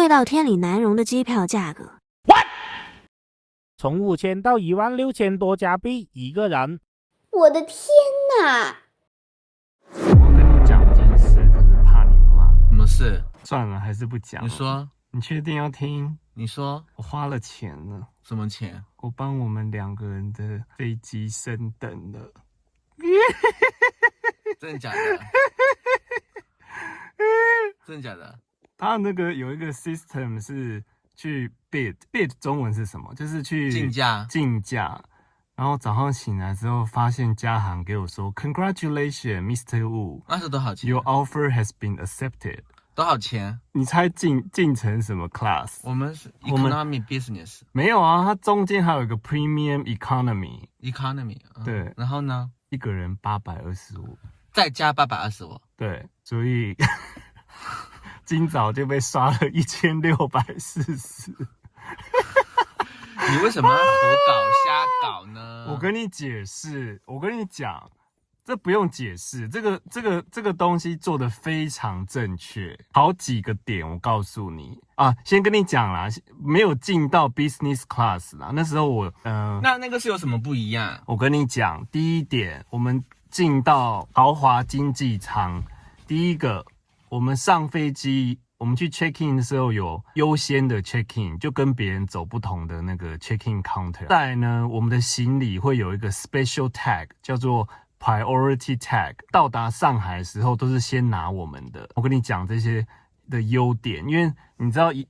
贵到天理难容的机票价格。从5000到16000多加币一个人。我的天哪！我跟你讲一件事，可是怕你骂。什么事？算了，还是不讲。你说，你确定要听？你说，我花了钱了。什么钱？我帮我们2个人的飞机升等了。真的假的？真的假的？他那个有一个 system 是去 bid 中文是什么？就是去竞价。然后早上醒来之后，发现家行给我说 ，Congratulations, Mr. Wu， 那是多少钱 ？Your offer has been accepted。多少钱？你猜进成什么 class？ 我们是 economy business。没有啊，它中间还有一个 premium economy。对，然后呢？一个人825，再加825。对，所以今早就被刷了1640。你为什么要胡搞瞎搞呢？我跟你解释，我跟你讲，这不用解释，这个东西做得非常正确，好几个点我告诉你啊，先跟你讲啦，没有进到 business class 啦，那时候我那个是有什么不一样？我跟你讲，第一点，我们进到豪华经济舱，第一个，我们上飞机。我们去 check in 的时候有优先的 check in， 就跟别人走不同的那个 check in counter。再来呢，我们的行李会有一个 special tag， 叫做 priority tag。到达上海的时候都是先拿我们的。我跟你讲这些的优点，因为你知道一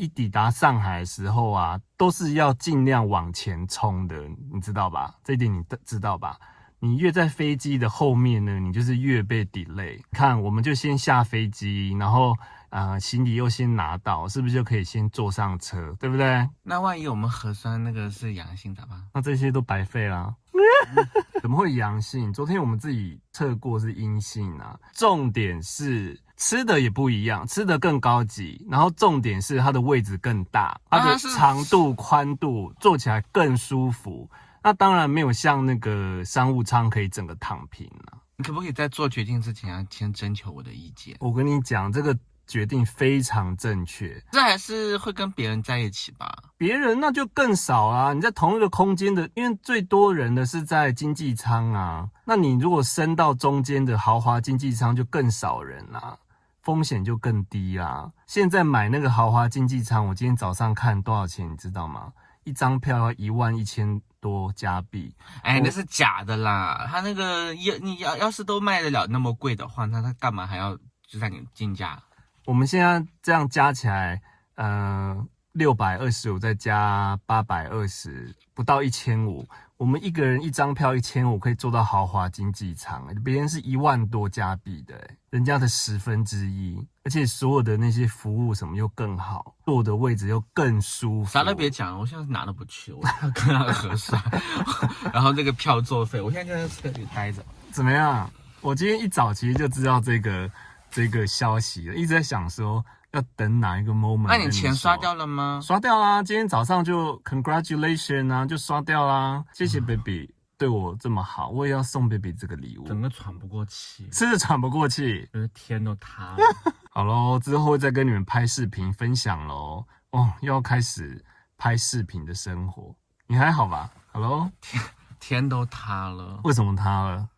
抵达上海的时候啊，都是要尽量往前冲的，你知道吧？这一点你知道吧？你越在飞机的后面呢，你就是越被 delay。看，我们就先下飞机，然后行李又先拿到，是不是就可以先坐上车，对不对？那万一我们核酸那个是阳性咋办？那这些都白费啦。怎么会阳性？昨天我们自己测过是阴性啊。重点是吃的也不一样，吃的更高级，然后重点是它的位置更大，它的长度、宽度坐起来更舒服。那当然没有像那个商务舱可以整个躺平啊。你可不可以在做决定之前先征求我的意见？我跟你讲，这个决定非常正确。这还是会跟别人在一起吧？别人那就更少啊！你在同一个空间的，因为最多人的是在经济舱啊。那你如果升到中间的豪华经济舱，就更少人啦，风险就更低啦。现在买那个豪华经济舱，我今天早上看多少钱，你知道吗？一张票要11000多加币。哎，那是假的啦！他那个你要是都卖得了那么贵的话，那他干嘛还要就在你竞价？我们现在这样加起来，625再加820，不到1500。我们一个人一张票1500，可以坐到豪华经济舱，别人是10000多加币的，人家的1/10，而且所有的那些服务什么又更好，坐的位置又更舒服。啥都别讲了，我现在哪都不去，我要跟他核算，然后这个票作废，我现在就在车里待着。怎么样？我今天一早其实就知道这个消息了，一直在想说要等哪一个 moment。那你钱刷掉了吗？刷掉啦，今天早上就 congratulations 啊，就刷掉啦。谢谢 baby 对我这么好，我也要送 baby 这个礼物。整个喘不过气，是喘不过气，觉得天都塌了。好咯，之后会再跟你们拍视频分享咯。哦，又要开始拍视频的生活，你还好吧？好咯，天都塌了。为什么塌了？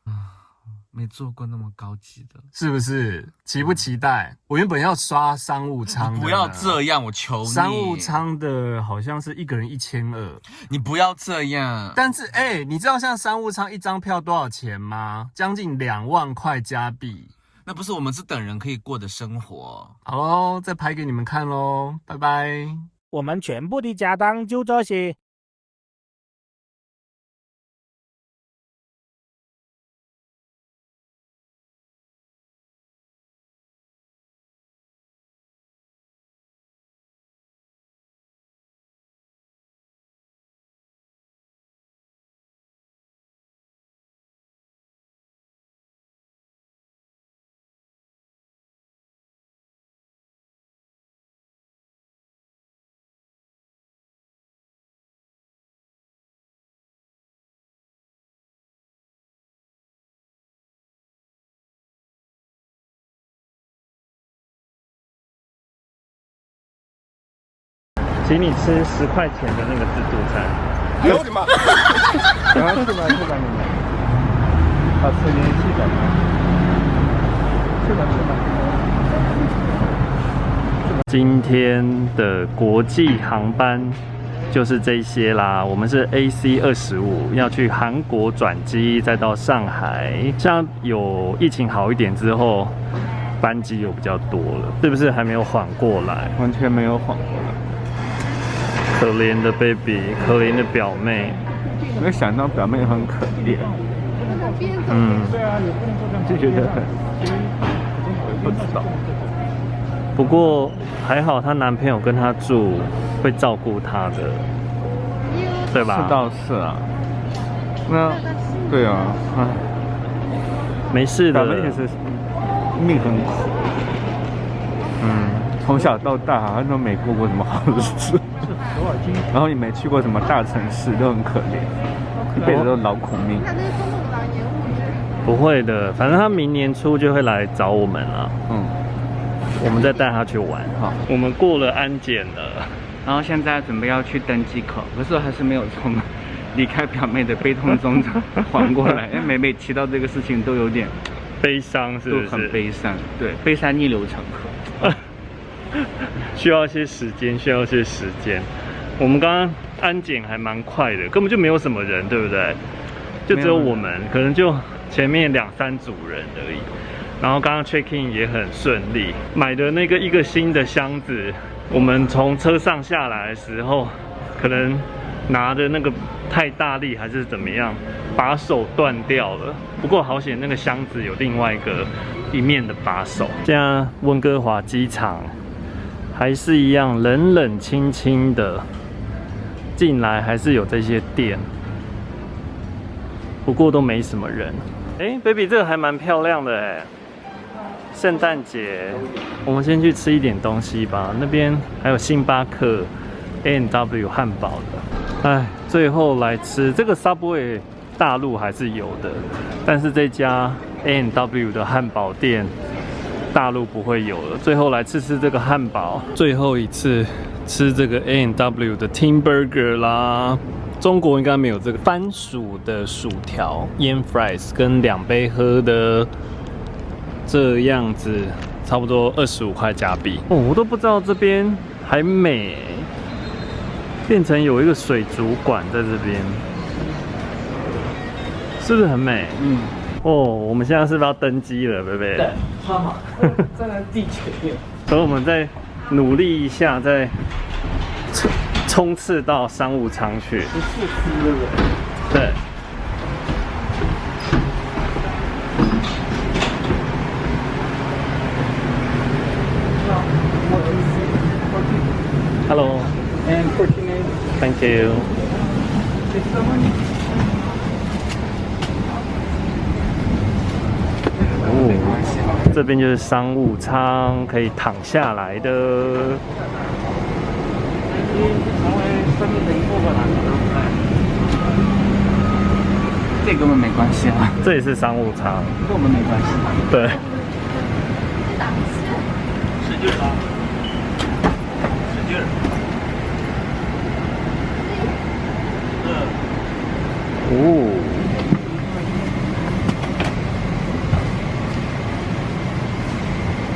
没做过那么高级的，是不是？期不期待？我原本要刷商务舱的，不要这样，我求你。商务舱的好像是一个人1200，你不要这样。但是你知道像商务舱一张票多少钱吗？将近2万块加币。那不是我们这等人可以过的生活。好咯，再拍给你们看咯，拜拜。我们全部的家当就这些。请你吃10块钱的那个自助餐。哎呦我的妈！赶快去吧，去吧你们。好吃联系的。去吧去吧。今天的国际航班就是这些啦。我们是 AC25，要去韩国转机，再到上海。像有疫情好一点之后，班机有比较多了，是不是还没有缓过来？完全没有缓过来。可怜的 baby， 可怜的表妹。没有想到表妹很可怜。就觉得很不知道。不过还好，她男朋友跟她住，会照顾她的，对吧？这倒是啊。那对啊，没事的。表妹也是命很苦。从小到大好像都没过过什么好日子，然后也没去过什么大城市，都很可怜，一辈子都劳苦命。不会的，反正他明年初就会来找我们了。我们再带他去玩。好，我们过了安检了，然后现在准备要去登机口，可是还是没有从离开表妹的悲痛中缓过来。因为每提到这个事情都有点悲伤，是不是？都很悲伤，对，悲伤逆流成河。需要一些时间，需要一些时间。我们刚刚安检还蛮快的，根本就没有什么人，对不对？就只有我们，可能就前面2、3组人而已。然后刚刚 check in 也很顺利，买的那个一个新的箱子，我们从车上下来的时候，可能拿的那个太大力还是怎么样，把手断掉了。不过好险，那个箱子有另外一面的把手。现在温哥华机场还是一样冷冷清清的，进来还是有这些店，不过都没什么人。baby 这个还蛮漂亮的哎，圣诞节。我们先去吃一点东西吧，那边还有星巴克、A&W 汉堡的。最后来吃这个 Subway， 大陆还是有的，但是这家 A&W 的汉堡店大陆不会有了。最后来吃这个汉堡，最后一次吃这个 A&W 的 Team Burger 啦。中国应该没有这个番薯的薯条腌 fries 跟2杯喝的这样子，差不多25块加币。我都不知道这边还美变成有一个水族馆在这边，是不是很美？我们现在是不是要登机了，贝贝？对，好，站在地前面。所以我们再努力一下，再冲刺到商务舱去。14区的人。对。Hello. And 14A. Thank you. 这边就是商务舱，可以躺下来的。这跟我们没关系啊，这也是商务舱，跟我们没关系。对。使劲啊！使劲！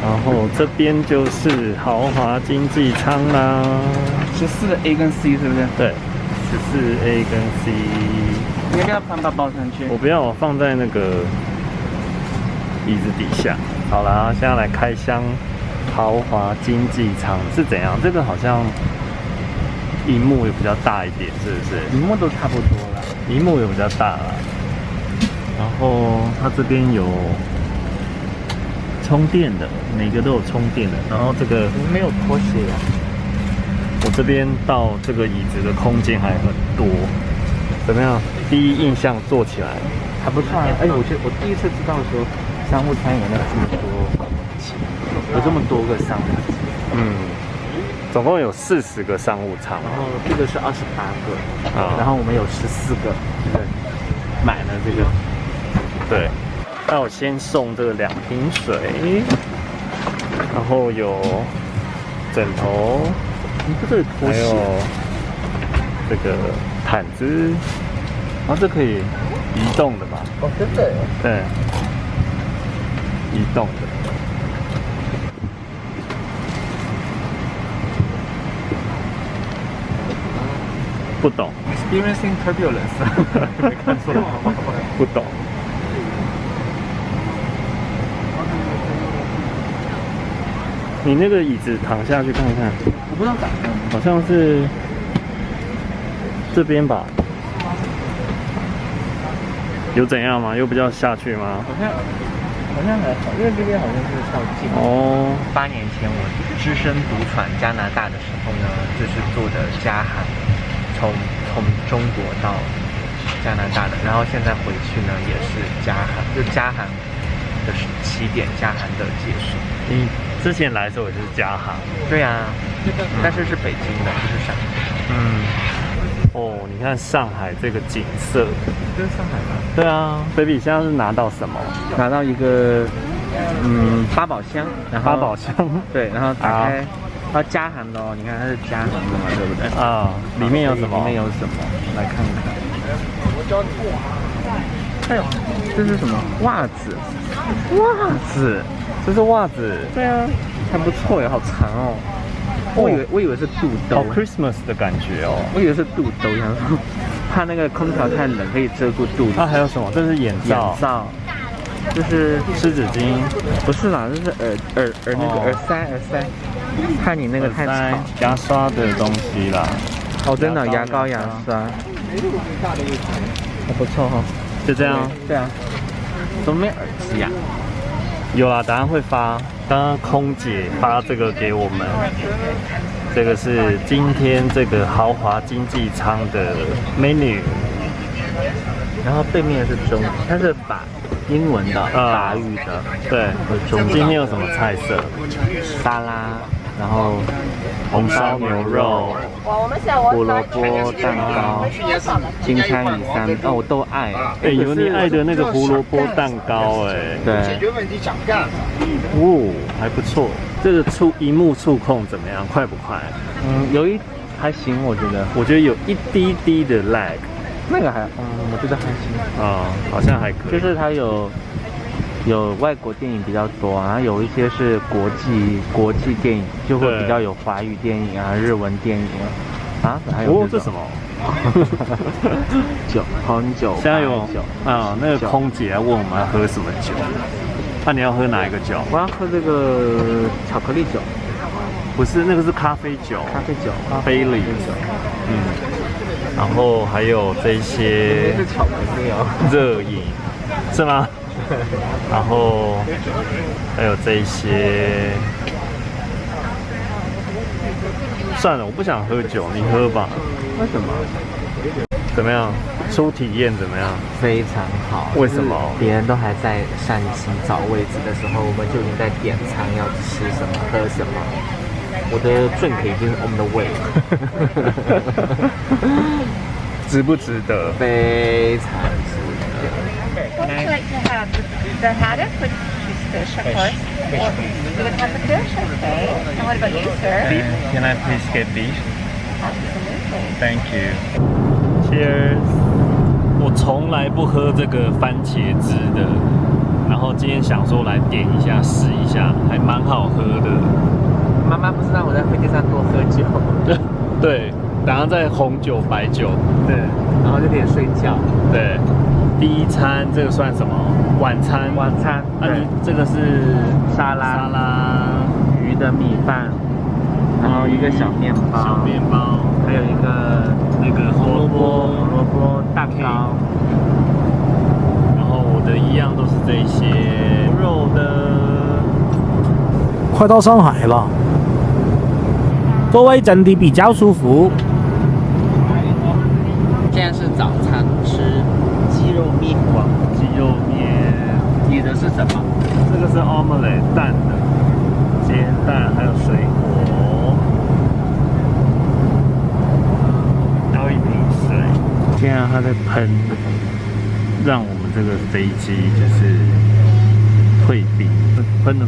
然后这边就是豪华经济舱啦14A 跟 C 是不是？对，14A 跟 C。你要不要搬把包上去？我不要，我放在那个椅子底下。好啦，现在来开箱豪华经济舱是怎样？这个好像萤幕也比较大一点，是不是？荧幕都差不多了，萤幕也比较大啦。然后它这边有充电的，每个都有充电的。然后这个没有拖鞋啊。我这边到这个椅子的空间还很多，怎么样？第一印象坐起来还不错啊！我第一次知道说商务舱有这么多个商务。总共有40个商务舱，然后这个是28个，然后我们有14个人买了这个。对，那我先送这个2瓶水，然后有枕头，这个拖鞋，还有这个毯子，然后这可以移动的吧？哦，真的。对，移动的。不懂 Experiencing turbulence， 没看错，不懂。你那个椅子躺下去看一看，我不知道咋样。好像是这边吧？有怎样吗？又不叫下去吗？好像还好，因为这边好像是靠近。哦， 8年前我只身独闯加拿大的时候呢，就是坐的加航，从中国到加拿大的，然后现在回去呢也是加航，就加航的起点，加航的结束。你之前来的时候也是加航。对啊，但是是北京的，不是上海。哦，你看上海这个景色，这是上海吗？对啊 ，baby 现在是拿到什么？拿到一个八宝箱，然后八宝箱。对，然后打开，它加航的哦，你看它是加航的嘛，对不对？啊，里面有什么？里面有什么？来看看。哎呦，这是什么？袜子，袜子，这是袜子。对啊，还不错耶，好长哦。我以为是肚兜，好 Christmas 的感觉哦。我以为是肚兜，想说怕那个空调太冷可以遮住肚子。它还有什么？这是眼罩。眼罩，就是湿纸巾。不是啦，这是那个耳塞，怕你那个太吵。牙刷的东西啦。哦，真的，牙膏、牙刷，还不错哈。就这样。对啊。怎么没耳机呀？有啦，答案会发。刚刚空姐发这个给我们，这个是今天这个豪华经济舱的 menu， 然后背面是中文，它是英文的、法语的，对，中文。今天有什么菜色？沙拉，然后红烧牛肉、胡萝卜蛋糕、金枪鱼三，我都爱。哎，有你爱的那个胡萝卜蛋糕，哎，对，哦，还不错。这个荧幕触控怎么样？快不快？还行，我觉得。我觉得有一滴滴的 lag， 那个我觉得还行。好像还可以。就是它有外国电影比较多啊，然后有一些是国际电影，就会比较有华语电影啊、日文电影啊，还有这什么？红酒。现在有那个空姐问我们要喝什么酒，那你要喝哪一个酒？我要喝这个巧克力酒。不是，那个是咖啡酒。杯里酒。然后还有这些是巧克力哦，热饮是吗？然后还有这些，算了，我不想喝酒，你喝吧。为什么？怎么样？初体验怎么样？非常好。为什么？别人都还在善心找位置的时候，我们就已经在点餐，要吃什么喝什么。我的 drink 已经 on the way 了。值不值得？非常值得。What would you like to have? The haddock, which is fish, of course. You would have the fish, okay. And what about you, sir? Beef? Can I please get beef? Absolutely. Thank you. Cheers. 我从来不喝这个番茄汁的，然后今天想说来点一下试一下，还蛮好喝的。妈妈不是让我在飞机上多喝酒？对，然后再红酒、白酒，对，然后就可以睡觉。对，第一餐这个算什么？晚餐。你这个是沙拉、鱼的米饭，然后一个小面包，还有一个那个红萝卜蛋糕。然后我的一样都是这些肉的。快到上海了，座位真的比较舒服。现在是早餐，吃鸡肉面。你的是什么？这个是 omelette 蛋的，煎蛋还有水果，还有一瓶水。现在它在喷，让我们这个飞机就是退避，喷了。